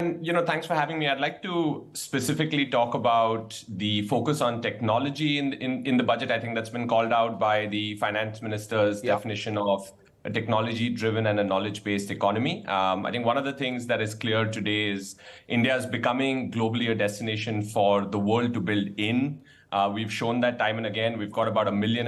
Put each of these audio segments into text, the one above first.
and thanks for having me. I'd like to specifically talk about the focus on technology in the budget. I think that's been called out by the finance minister's definition of a technology-driven and a knowledge-based economy. I think one of the things that is clear today is India is becoming globally a destination for the world to build in. We've shown that time and again. We've got about 1.5 million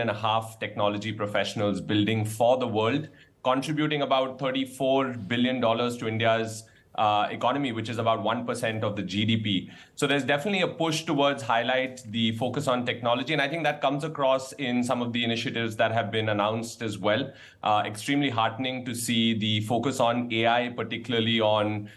technology professionals building for the world, contributing about $34 billion to India's economy, which is about 1% of the GDP. So there's definitely a push towards highlight the focus on technology. And I think that comes across in some of the initiatives that have been announced as well. Extremely heartening to see the focus on AI, particularly on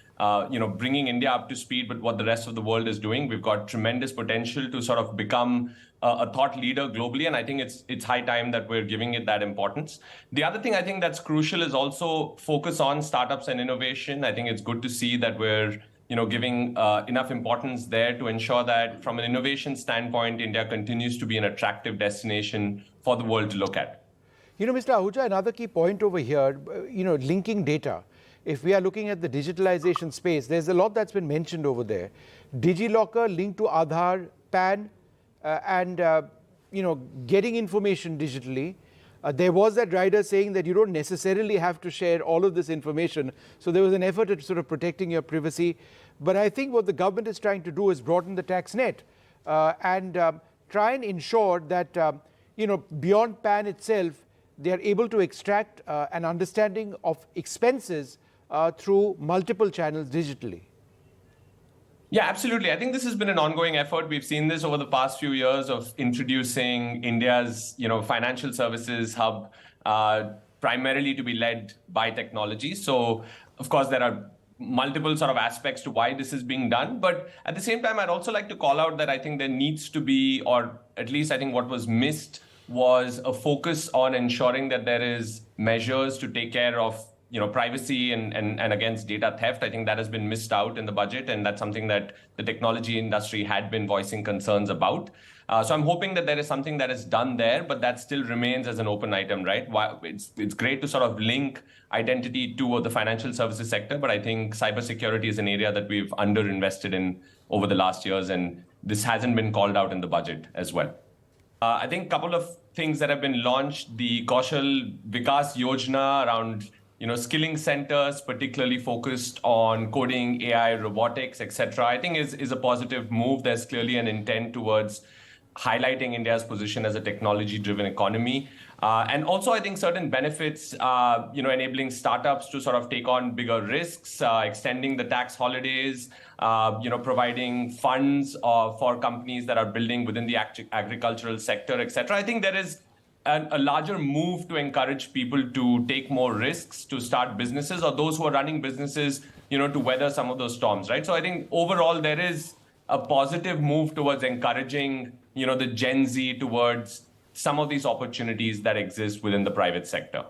bringing India up to speed with what the rest of the world is doing. We've got tremendous potential to sort of become a thought leader globally, and I think it's high time that we're giving it that importance. The other thing I think that's crucial is also focus on startups and innovation. I think it's good to see that we're giving enough importance there to ensure that from an innovation standpoint, India continues to be an attractive destination for the world to look at. Mr. Ahuja, another key point over here, linking data. If we are looking at the digitalization space, there's a lot that's been mentioned over there. DigiLocker linked to Aadhaar, PAN, and getting information digitally. There was that rider saying that you don't necessarily have to share all of this information. So there was an effort at sort of protecting your privacy. But I think what the government is trying to do is broaden the tax net and try and ensure that, beyond PAN itself, they are able to extract an understanding of expenses through multiple channels digitally. Yeah, absolutely. I think this has been an ongoing effort. We've seen this over the past few years of introducing India's, financial services hub primarily to be led by technology. So, of course, there are multiple sort of aspects to why this is being done. But at the same time, I'd also like to call out that I think there needs to be, or at least I think what was missed was a focus on ensuring that there is measures to take care of privacy and against data theft. I think that has been missed out in the budget, and that's something that the technology industry had been voicing concerns about. So I'm hoping that there is something that is done there, but that still remains as an open item, right? It's great to sort of link identity to the financial services sector, but I think cybersecurity is an area that we've underinvested in over the last years, and this hasn't been called out in the budget as well. I think a couple of things that have been launched, the Kaushal Vikas Yojana around skilling centers, particularly focused on coding, AI, robotics, etc., I think is a positive move. There's clearly an intent towards highlighting India's position as a technology-driven economy. And also, I think certain benefits, enabling startups to sort of take on bigger risks, extending the tax holidays, providing funds for companies that are building within the agricultural sector, etc. I think there is a larger move to encourage people to take more risks, to start businesses, or those who are running businesses, to weather some of those storms, right? So I think overall there is a positive move towards encouraging, the Gen Z towards some of these opportunities that exist within the private sector.